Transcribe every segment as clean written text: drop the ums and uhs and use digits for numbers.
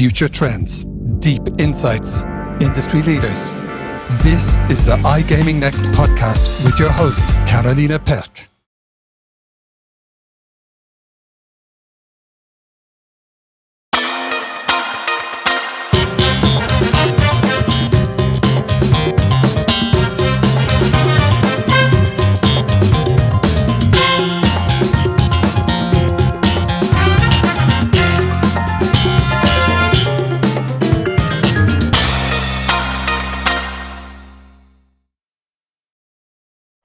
future trends, deep insights, industry leaders. This is the Igaming Next podcast with your host, Karolina.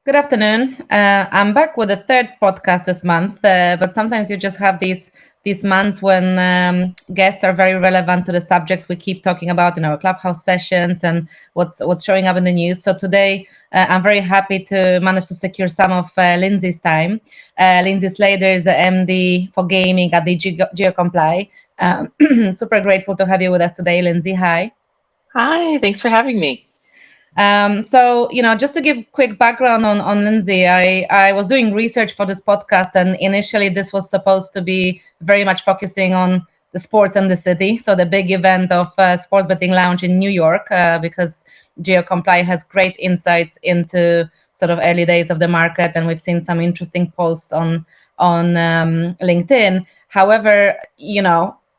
Good afternoon. I'm back with a third podcast this month, but sometimes you just have these months when guests are very relevant to the subjects we keep talking about in our Clubhouse sessions and what's showing up in the news. So today, I'm very happy to manage to secure some of Lindsay's time. Lindsay Slader is the MD for gaming at the GeoComply. Super grateful to have you with us today, Lindsay. Hi. Hi, thanks for having me. So, just to give quick background on Lindsay, I was doing research for this podcast, and initially this was supposed to be very much focusing on the sports and the city. So the big event of Sports Betting Lounge in New York, because GeoComply has great insights into sort of early days of the market, and we've seen some interesting posts on LinkedIn. However,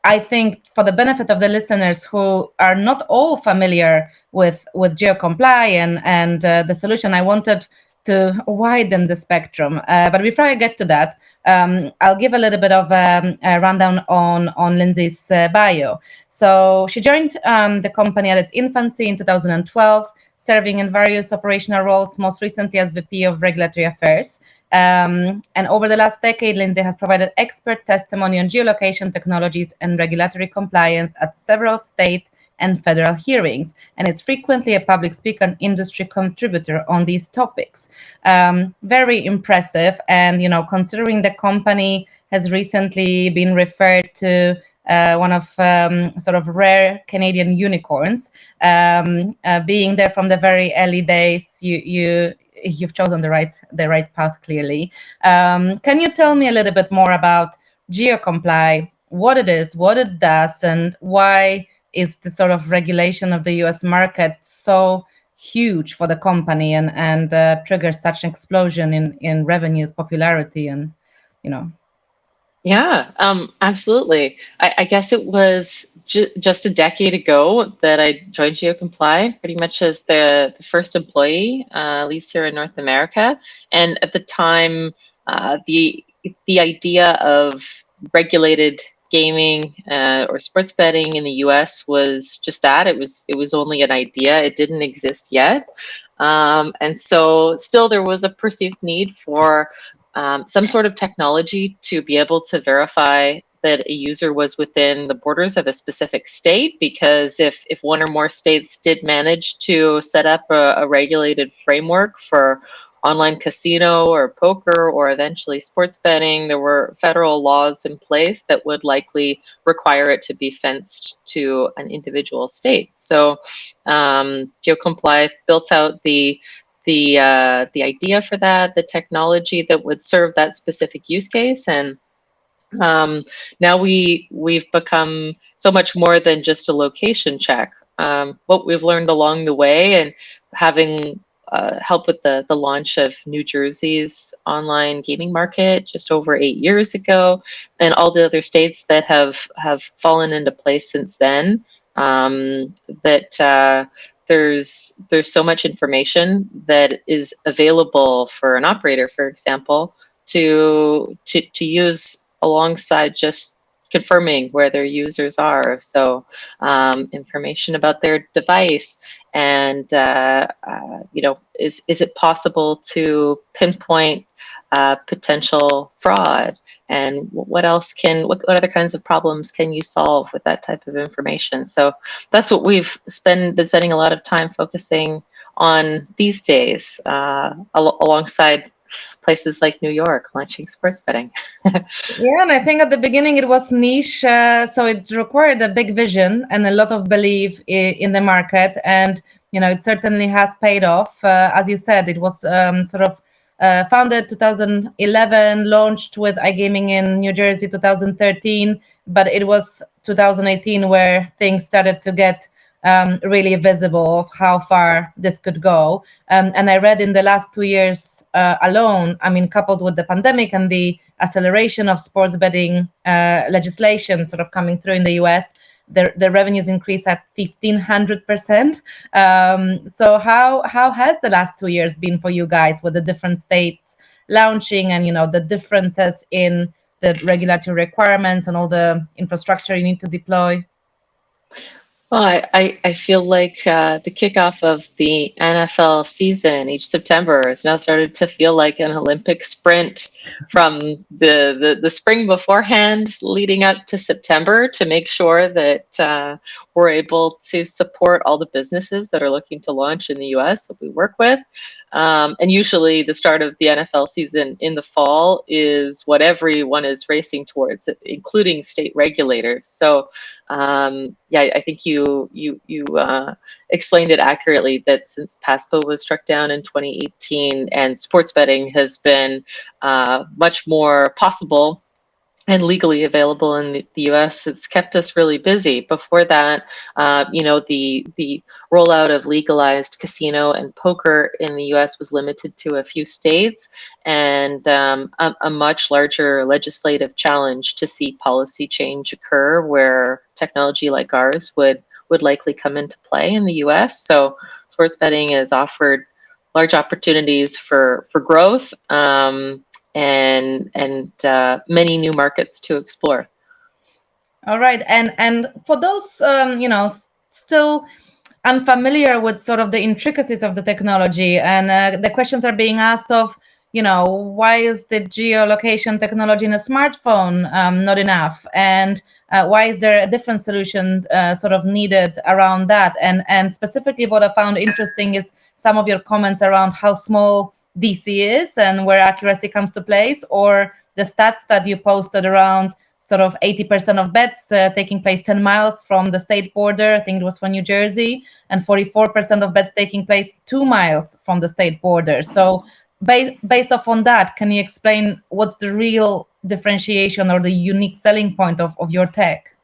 I think for the benefit of the listeners who are not all familiar with GeoComply and the solution, I wanted to widen the spectrum. But before I get to that, I'll give a little bit of a rundown on Lindsay's bio. So she joined the company at its infancy in 2012, serving in various operational roles, most recently as VP of Regulatory Affairs. And over the last decade, Lindsay has provided expert testimony on geolocation technologies and regulatory compliance at several state and federal hearings, and it's frequently a public speaker and industry contributor on these topics. Very impressive, and considering the company has recently been referred to one of sort of rare Canadian unicorns, being there from the very early days, you've chosen the right path, clearly. Can you tell me a little bit more about GeoComply, what it is, what it does, and why is the sort of regulation of the US market so huge for the company and triggers such an explosion in revenues, popularity, and Yeah, absolutely. I guess it was just a decade ago that I joined GeoComply, pretty much as the first employee, at least here in North America. And at the time, the idea of regulated gaming or sports betting in the US was just that. It was only an idea. It didn't exist yet. And so still there was a perceived need for some sort of technology to be able to verify that a user was within the borders of a specific state, because if one or more states did manage to set up a regulated framework for online casino or poker or eventually sports betting, there were federal laws in place that would likely require it to be fenced to an individual state. So GeoComply built out the idea for that, the technology that would serve that specific use case, and now we've become so much more than just a location check. What we've learned along the way, and having help with the launch of New Jersey's online gaming market just over 8 years ago, and all the other states that have fallen into place since then, there's so much information that is available for an operator, for example, to use alongside just confirming where their users are. So information about their device, and is it possible to pinpoint potential fraud, and what other kinds of problems can you solve with that type of information? So that's what we've been spending a lot of time focusing on these days, alongside places like New York launching sports betting. Yeah, and I think at the beginning it was niche, so it required a big vision and a lot of belief in the market, and it certainly has paid off. As you said, it was sort of founded 2011, launched with Igaming in New Jersey 2013, but it was 2018 where things started to get really visible of how far this could go. And I read in the last 2 years alone, I mean, coupled with the pandemic and the acceleration of sports betting legislation sort of coming through in the US, the revenues increased at 1,500%. So how has the last 2 years been for you guys with the different states launching and, the differences in the regulatory requirements and all the infrastructure you need to deploy? Well, I feel like the kickoff of the NFL season each September has now started to feel like an Olympic sprint from the spring beforehand leading up to September to make sure that we're able to support all the businesses that are looking to launch in the US that we work with. And usually the start of the NFL season in the fall is what everyone is racing towards, including state regulators. So I think you explained it accurately that since PASPA was struck down in 2018 and sports betting has been much more possible and legally available in the US, it's kept us really busy. Before that, the rollout of legalized casino and poker in the US was limited to a few states, and a much larger legislative challenge to see policy change occur where technology like ours would likely come into play in the US. So sports betting has offered large opportunities for growth. And many new markets to explore. All right, and for those still unfamiliar with sort of the intricacies of the technology, and the questions are being asked of, why is the geolocation technology in a smartphone not enough, and why is there a different solution sort of needed around that? And specifically, what I found interesting is some of your comments around how small DC is and where accuracy comes to place, or the stats that you posted around sort of 80% of bets taking place 10 miles from the state border. I think it was for New Jersey, and 44% of bets taking place 2 miles from the state border. So based off on that, can you explain what's the real differentiation or the unique selling point of your tech?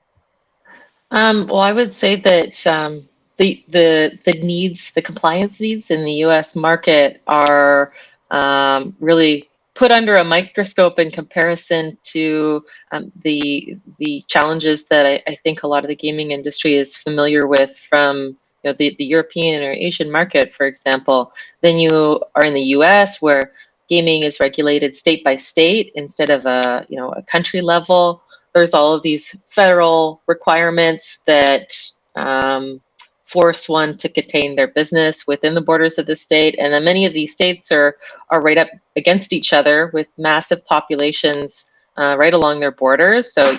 Well, I would say that the needs, the compliance needs in the U.S. market are really put under a microscope in comparison to the challenges that I think a lot of the gaming industry is familiar with from the European or Asian market, for example. Then you are in the U.S. where gaming is regulated state by state instead of a country level. There's all of these federal requirements that force one to contain their business within the borders of the state. And then many of these states are right up against each other with massive populations right along their borders. So,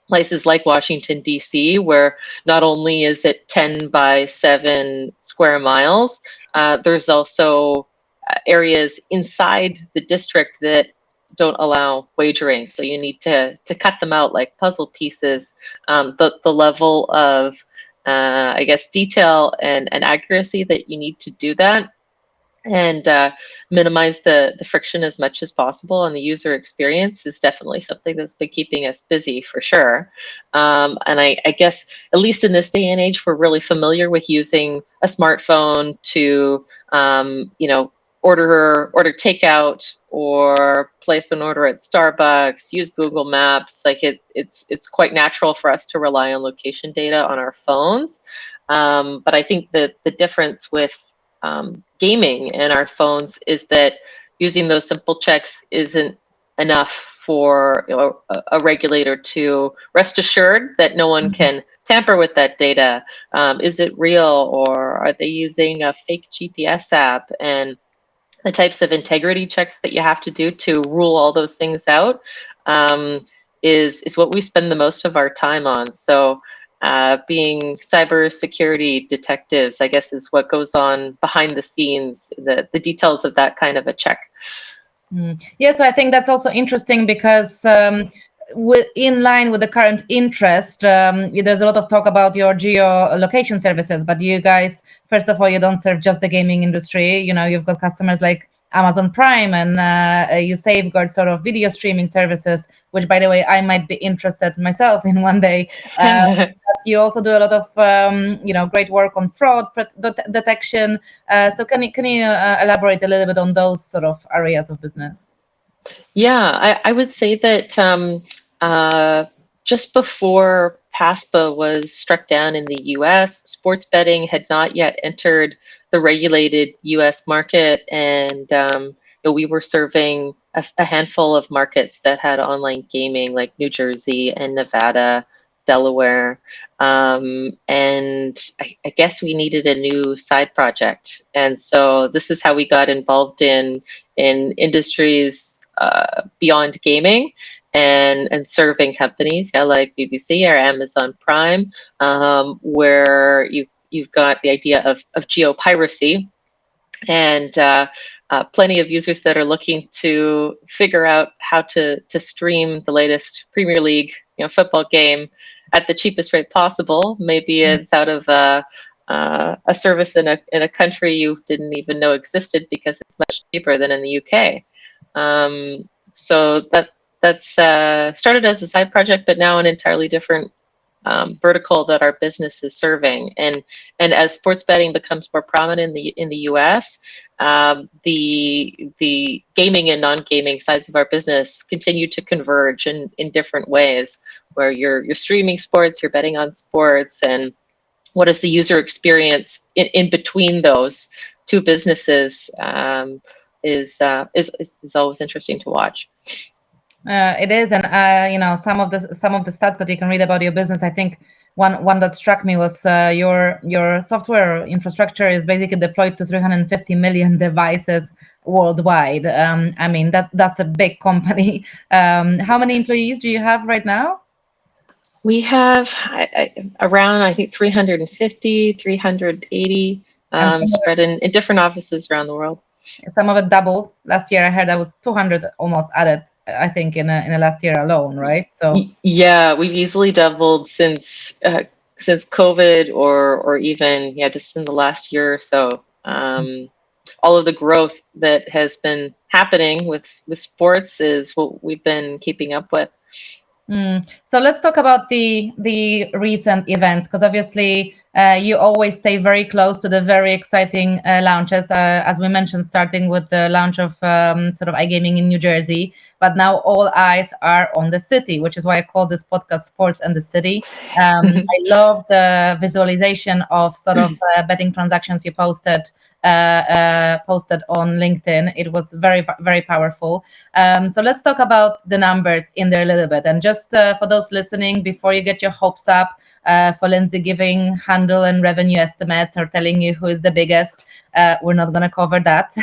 places like Washington, D.C., where not only is it 10 by 7 square miles, there's also areas inside the district that don't allow wagering. So you need to cut them out like puzzle pieces. The level of, detail and accuracy that you need to do that, and minimize the friction as much as possible on the user experience is definitely something that's been keeping us busy for sure. And I guess, at least in this day and age, we're really familiar with using a smartphone to, order takeout or place an order at Starbucks, use Google Maps. Like it's quite natural for us to rely on location data on our phones. But I think that the difference with gaming in our phones is that using those simple checks isn't enough for a regulator to rest assured that no one can tamper with that data. Is it real, or are they using a fake GPS app? And the types of integrity checks that you have to do to rule all those things out is what we spend the most of our time on. So being cybersecurity detectives, I guess, is what goes on behind the scenes, the details of that kind of a check. Yeah, so I think that's also interesting because in line with the current interest, there's a lot of talk about your geolocation services, but you guys, first of all, you don't serve just the gaming industry. You've got customers like Amazon Prime, and you safeguard sort of video streaming services, which, by the way, I might be interested myself in one day. But you also do a lot of great work on fraud detection. So can you elaborate a little bit on those sort of areas of business? Yeah, I would say that just before PASPA was struck down in the US, sports betting had not yet entered the regulated US market, and we were serving a handful of markets that had online gaming, like New Jersey and Nevada, Delaware. And I guess we needed a new side project. And so this is how we got involved in industries beyond gaming and serving companies, like BBC or Amazon Prime, where you've got the idea of geopiracy, and plenty of users that are looking to figure out how to stream the latest Premier League football game at the cheapest rate possible. Maybe it's out of a service in a country you didn't even know existed because it's much cheaper than in the UK. So that's started as a side project, but now an entirely different vertical that our business is serving. And as sports betting becomes more prominent in the US, the gaming and non-gaming sides of our business continue to converge in different ways, where you're streaming sports, you're betting on sports, and what is the user experience in between those two businesses is always interesting to watch. It is, and some of the stats that you can read about your business. I think one that struck me was your software infrastructure is basically deployed to 350 million devices worldwide. I mean that's a big company. How many employees do you have right now? We have around, I think, 350, 380 spread in different offices around the world. Some of it doubled last year. I heard that was 200 almost added, I think, in the last year alone, right? So yeah, we've easily doubled since COVID, or even just in the last year or so. All of the growth that has been happening with sports is what we've been keeping up with. So let's talk about the recent events, because obviously you always stay very close to the very exciting launches, as we mentioned, starting with the launch of sort of iGaming in New Jersey. But now all eyes are on the city, which is why I call this podcast Sports and the City. I love the visualization of sort of betting transactions you posted on LinkedIn. It was very, very powerful. So let's talk about the numbers in there a little bit. And just for those listening, before you get your hopes up for Lindsay giving handle and revenue estimates or telling you who is the biggest, we're not going to cover that.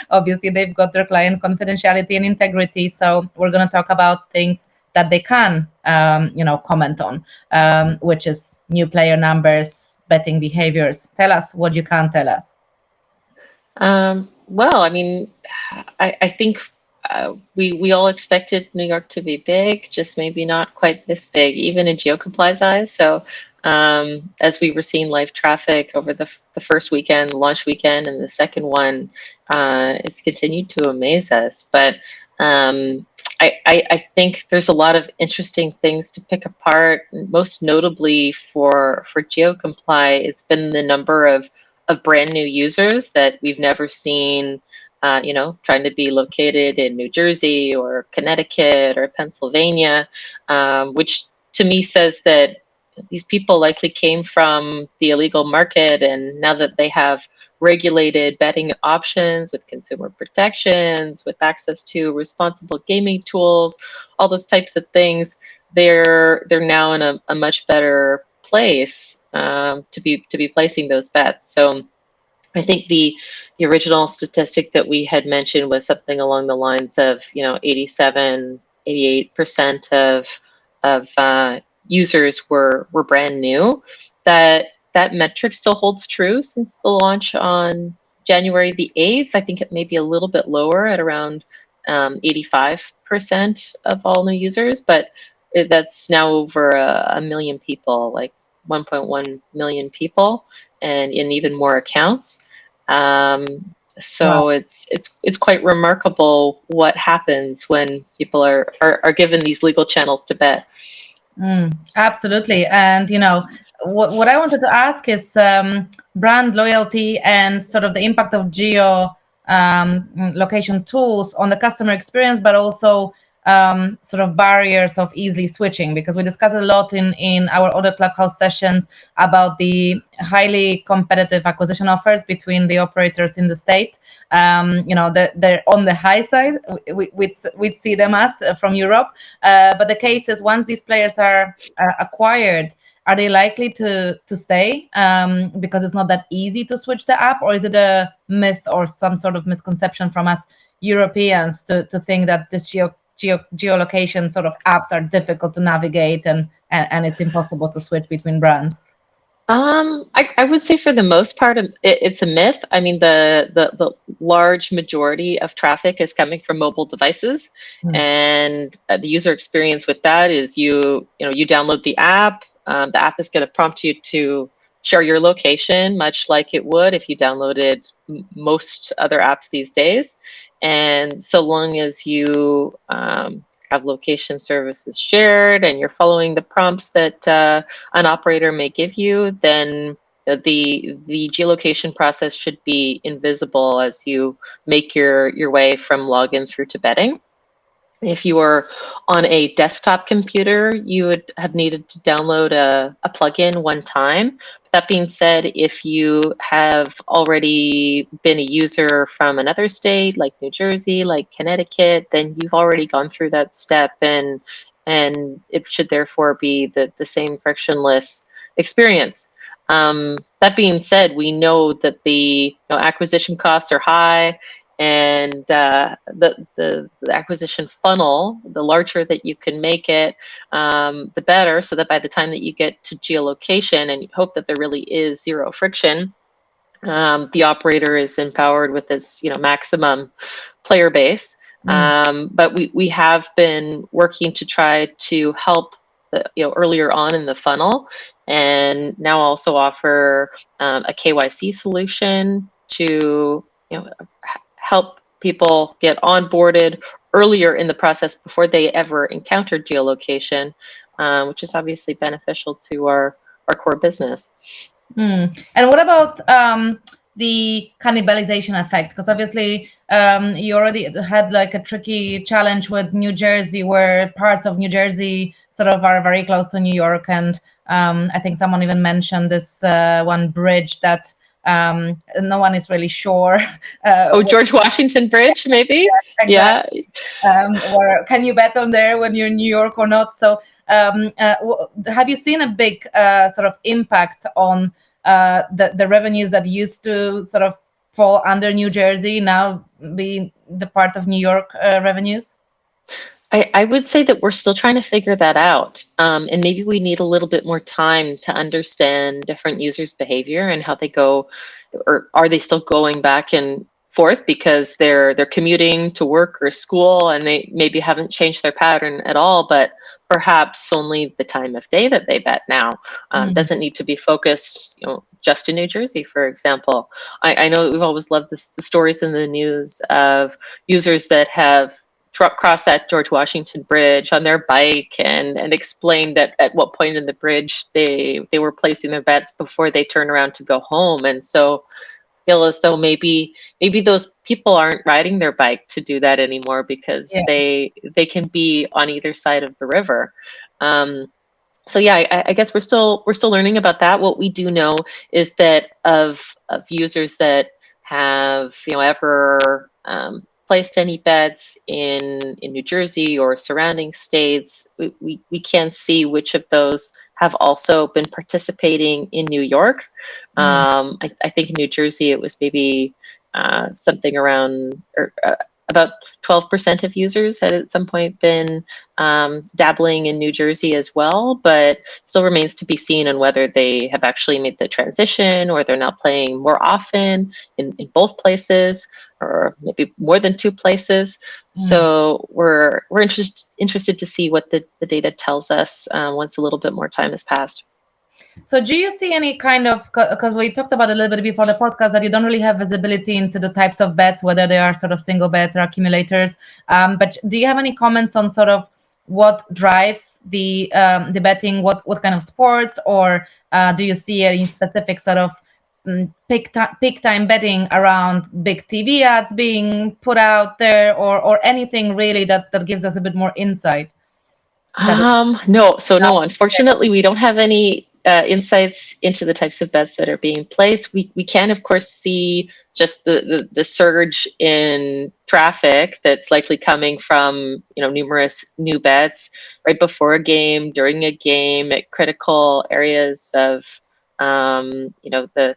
Obviously, they've got their client confidentiality and integrity. So we're going to talk about things that they can, comment on, which is new player numbers, betting behaviors. Tell us what you can't tell us. Well, I mean, I think we all expected New York to be big, just maybe not quite this big, even in GeoComply's eyes. So as we were seeing live traffic over the first weekend, launch weekend, and the second one, it's continued to amaze us. But I think there's a lot of interesting things to pick apart. Most notably for GeoComply, it's been the number of brand new users that we've never seen, trying to be located in New Jersey or Connecticut or Pennsylvania, which to me says that these people likely came from the illegal market, and now that they have regulated betting options with consumer protections, with access to responsible gaming tools, all those types of things, they're now in a much better place to be placing those bets. So I think the original statistic that we had mentioned was something along the lines of 87, 88% of users were brand new. That metric still holds true since the launch on January the 8th. I think it may be a little bit lower at around 85% of all new users, but that's now over a million people, like 1.1 million people, and in even more accounts. So it's quite remarkable what happens when people are given these legal channels to bet. Absolutely. And, what I wanted to ask is brand loyalty and sort of the impact of geo location tools on the customer experience, but also sort of barriers of easily switching, because we discussed a lot in our other Clubhouse sessions about the highly competitive acquisition offers between the operators in the state. They're on the high side. We'd see them as from Europe. But the case is, once these players are acquired, are they likely to stay because it's not that easy to switch the app? Or is it a myth or some sort of misconception from us Europeans to think that this geolocation sort of apps are difficult to navigate and it's impossible to switch between brands? I would say for the most part, it's a myth. I mean, the large majority of traffic is coming from mobile devices, and the user experience with that is you download the app. The app is going to prompt you to share your location, much like it would if you downloaded most other apps these days. And so long as you have location services shared and you're following the prompts that an operator may give you, then the geolocation process should be invisible as you make your way from login through to betting. If you were on a desktop computer, you would have needed to download a plugin one time. That being said, if you have already been a user from another state, like New Jersey, like Connecticut, then you've already gone through that step, and it should therefore be the same frictionless experience. That being said, we know that the acquisition costs are high, and the acquisition funnel, the larger that you can make it, the better, so that by the time that you get to geolocation, and you hope that there really is zero friction, the operator is empowered with its maximum player base. But we have been working to try to help earlier on in the funnel, and now also offer a KYC solution to help people get onboarded earlier in the process before they ever encounter geolocation, which is obviously beneficial to our core business. And what about the cannibalization effect? Because obviously you already had like a tricky challenge with New Jersey, where parts of New Jersey sort of are very close to New York. And I think someone even mentioned this one bridge that no one is really sure. George Washington Bridge, maybe? Yeah, exactly. Or can you bet on there when you're in New York or not? So have you seen a big sort of impact on the revenues that used to sort of fall under New Jersey now being the part of New York revenues? I would say that we're still trying to figure that out. And maybe we need a little bit more time to understand different users' behavior and how they go, or are they still going back and forth because they're commuting to work or school, and they maybe haven't changed their pattern at all, but perhaps only the time of day that they bet now doesn't need to be focused, just in New Jersey, for example. I know that we've always loved the stories in the news of users that have cross that George Washington Bridge on their bike and explain that at what point in the bridge they were placing their bets before they turn around to go home. And so I feel as though maybe those people aren't riding their bike to do that anymore, because they can be on either side of the river. So yeah, I guess we're still learning about that. What we do know is that of users that have ever placed any bets in New Jersey or surrounding states, we can see which of those have also been participating in New York. I think in New Jersey it was maybe something around about 12% of users had at some point been dabbling in New Jersey as well, but still remains to be seen on whether they have actually made the transition, or they're now playing more often in both places, or maybe more than two places. So we're interested to see what the data tells us once a little bit more time has passed. So do you see any kind of, because we talked about a little bit before the podcast that you don't really have visibility into the types of bets, whether they are sort of single bets or accumulators. But do you have any comments on sort of what drives the betting, what kind of sports, or do you see any specific sort of peak time betting around big TV ads being put out there, or anything really that gives us a bit more insight? No, unfortunately, we don't have any insights into the types of bets that are being placed. We can, of course, see just the surge in traffic that's likely coming from numerous new bets right before a game, during a game, at critical areas of the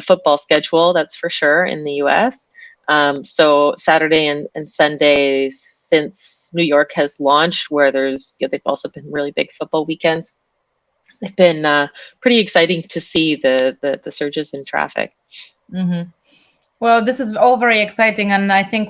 football schedule. That's for sure in the U.S. So Saturday and Sundays, since New York has launched, where they've also been really big football weekends. They've been pretty exciting to see the surges in traffic. Mm-hmm. Well, this is all very exciting, and I think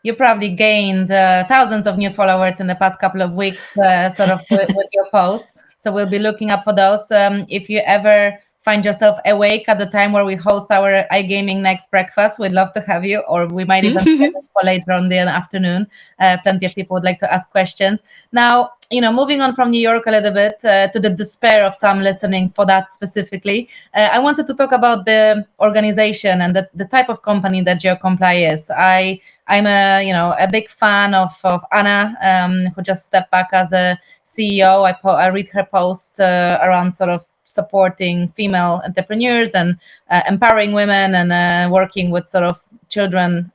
you probably gained thousands of new followers in the past couple of weeks, sort of with your posts. So we'll be looking up for those. If you ever find yourself awake at the time where we host our iGaming Next breakfast, we'd love to have you, or we might even for later on in the afternoon. Plenty of people would like to ask questions. Now, moving on from New York a little bit to the despair of some listening for that specifically, I wanted to talk about the organization and the type of company that GeoComply is. I'm a big fan of Anna, who just stepped back as a CEO. I read her posts around sort of supporting female entrepreneurs and empowering women and working with sort of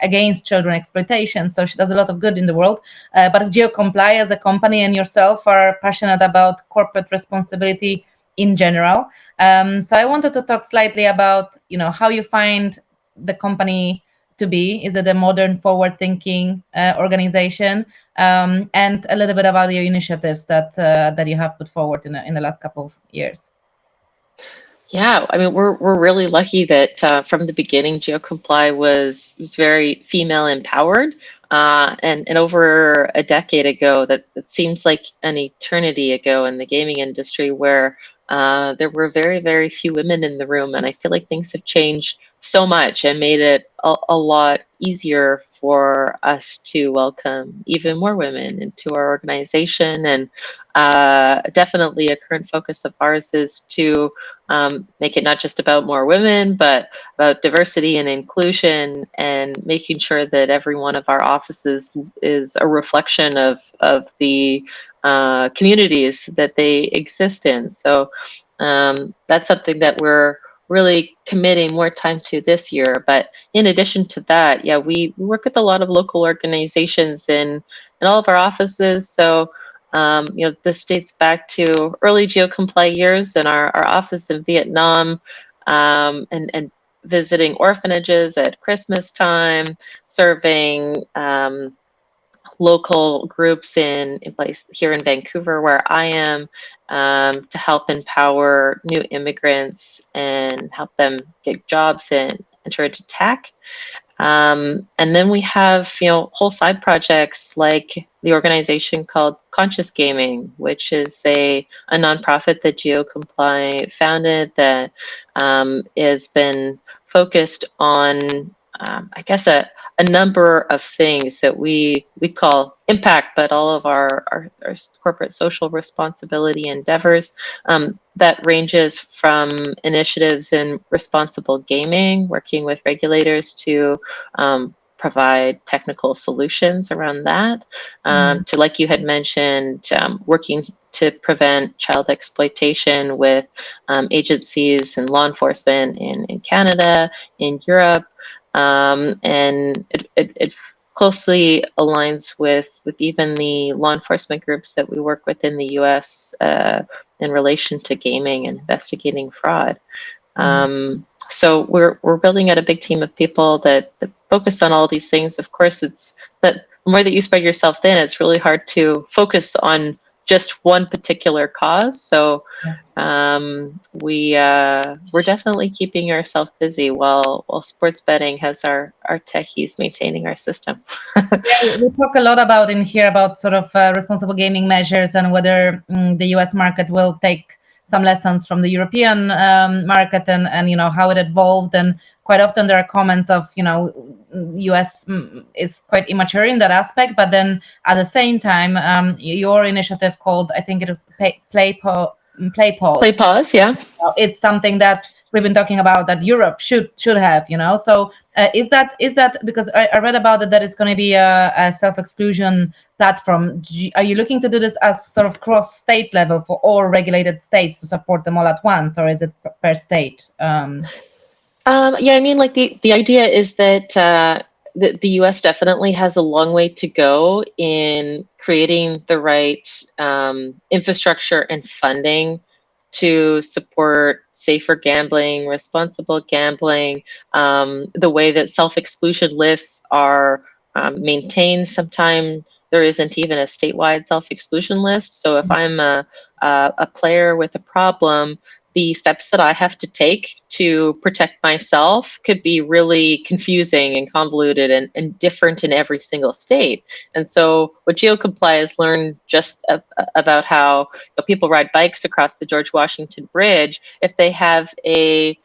against children exploitation. So she does a lot of good in the world. But GeoComply as a company and yourself are passionate about corporate responsibility in general. So I wanted to talk slightly about, how you find the company to be. Is it a modern, forward-thinking organization? And a little bit about your initiatives that you have put forward in the last couple of years. Yeah, I mean, we're really lucky that from the beginning, GeoComply was very female empowered, and over a decade ago, that seems like an eternity ago in the gaming industry, where there were very, very few women in the room, and I feel like things have changed so much and made it a lot easier for us to welcome even more women into our organization. And definitely a current focus of ours is to make it not just about more women, but about diversity and inclusion, and making sure that every one of our offices is a reflection of the communities that they exist in. So that's something that we're really committing more time to this year. But in addition to that, yeah, we work with a lot of local organizations in all of our offices. So this dates back to early GeoComply years in our office in Vietnam, and visiting orphanages at Christmas time, serving local groups in place here in Vancouver, where I am, to help empower new immigrants and help them get jobs and enter into tech. And then we have, whole side projects like the organization called Conscious Gaming, which is a nonprofit that GeoComply founded that has been focused on, I guess, a number of things that we call impact, but all of our corporate social responsibility endeavors. That ranges from initiatives in responsible gaming, working with regulators to provide technical solutions around that, to, like you had mentioned, working to prevent child exploitation with agencies and law enforcement in Canada, in Europe, and it closely aligns with even the law enforcement groups that we work with in the U.S. In relation to gaming and investigating fraud. So we're building out a big team of people that focus on all these things. Of course, it's that the more that you spread yourself thin, it's really hard to focus on just one particular cause. So we're definitely keeping ourselves busy while sports betting has our techies maintaining our system. Yeah, we talk a lot about sort of responsible gaming measures and whether the US market will take some lessons from the European market and how it evolved. And quite often there are comments of US is quite immature in that aspect, but then at the same time, your initiative called, I think it was PlayPause. PlayPause, yeah. It's something that we've been talking about that Europe should have, So is that because I read about it that it's going to be a self-exclusion platform? Are you looking to do this as sort of cross-state level for all regulated states to support them all at once, or is it per state? Yeah, I mean, like the idea is that the US definitely has a long way to go in creating the right infrastructure and funding to support safer gambling, responsible gambling, the way that self-exclusion lists are maintained. Sometimes there isn't even a statewide self-exclusion list. So if I'm a player with a problem, the steps that I have to take to protect myself could be really confusing and convoluted and different in every single state. And so what GeoComply has learned just about how people ride bikes across the George Washington Bridge, if they have a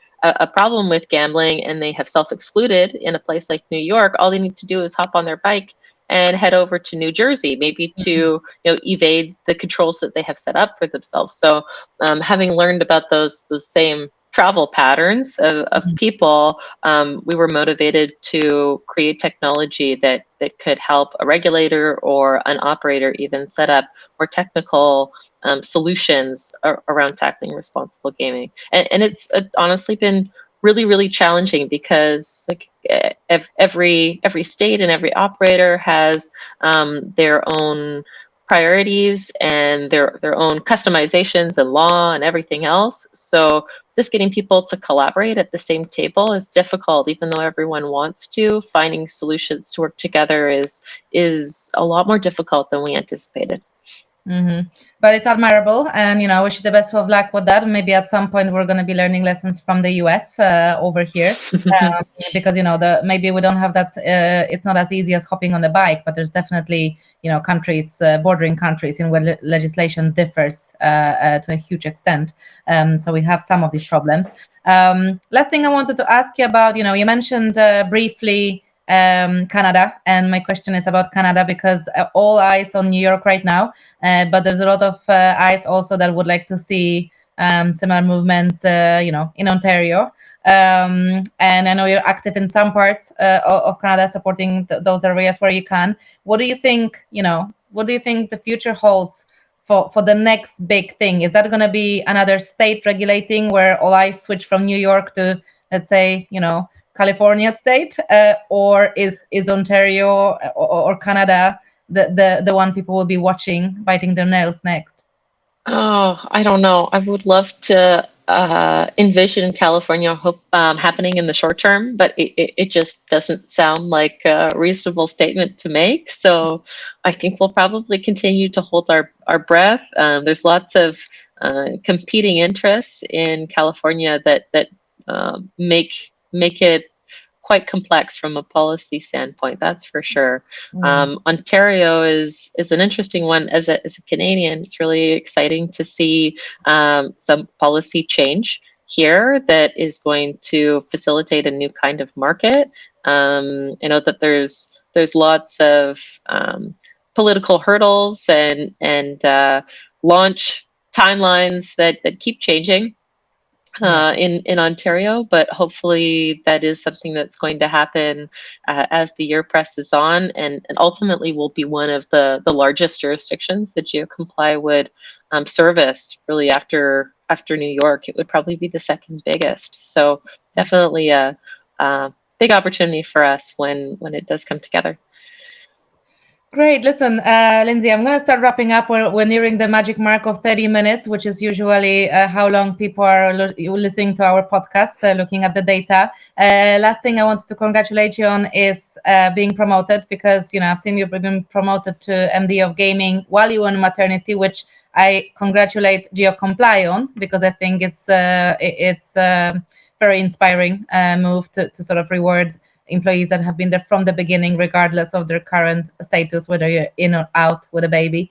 problem with gambling and they have self-excluded in a place like New York, all they need to do is hop on their bike and head over to New Jersey, maybe to evade the controls that they have set up for themselves. So having learned about those same travel patterns of people, we were motivated to create technology that could help a regulator or an operator even set up more technical solutions around tackling responsible gaming. And it's honestly been really, really challenging because every state and every operator has their own priorities and their own customizations and law and everything else. So just getting people to collaborate at the same table is difficult, even though everyone wants to. Finding solutions to work together is a lot more difficult than we anticipated. Mm-hmm. But it's admirable, and I wish you the best of luck with that. Maybe at some point we're going to be learning lessons from the US over here, because maybe we don't have that. It's not as easy as hopping on a bike, but there's definitely countries, bordering countries, in where legislation differs to a huge extent. So we have some of these problems. Last thing I wanted to ask you about, you mentioned briefly Canada, and my question is about Canada because all eyes on New York right now, but there's a lot of eyes also that would like to see similar movements, in Ontario. And I know you're active in some parts of Canada, supporting those areas where you can. What do you think? What do you think the future holds for the next big thing? Is that going to be another state regulating where all eyes switch from New York to, let's say, California state, or is Ontario or Canada the one people will be watching, biting their nails next? Oh, I don't know. I would love to envision California happening in the short term, but it just doesn't sound like a reasonable statement to make. So I think we'll probably continue to hold our breath. There's lots of competing interests in California that make it quite complex from a policy standpoint, that's for sure. Ontario is an interesting one. As a Canadian, it's really exciting to see some policy change here that is going to facilitate a new kind of market. I know that there's lots of political hurdles and launch timelines that keep changing in Ontario, but hopefully that is something that's going to happen as the year presses on, and ultimately will be one of the largest jurisdictions that GeoComply would service. Really, after New York, it would probably be the second biggest. So definitely a big opportunity for us when it does come together. Great. Listen, Lindsay, I'm going to start wrapping up. We're nearing the magic mark of 30 minutes, which is usually how long people are listening to our podcasts, looking at the data. Last thing I wanted to congratulate you on is being promoted, because, I've seen you've been promoted to MD of Gaming while you were on maternity, which I congratulate GeoComply on, because I think it's a very inspiring move to sort of reward employees that have been there from the beginning, regardless of their current status, whether you're in or out with a baby.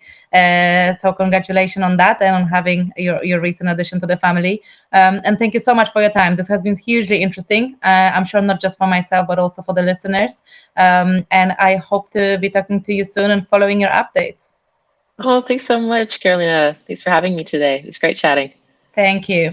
So congratulations on that and on having your recent addition to the family. And thank you so much for your time. This has been hugely interesting. I'm sure not just for myself, but also for the listeners. And I hope to be talking to you soon and following your updates. Oh, thanks so much, Karolina. Thanks for having me today. It was great chatting. Thank you.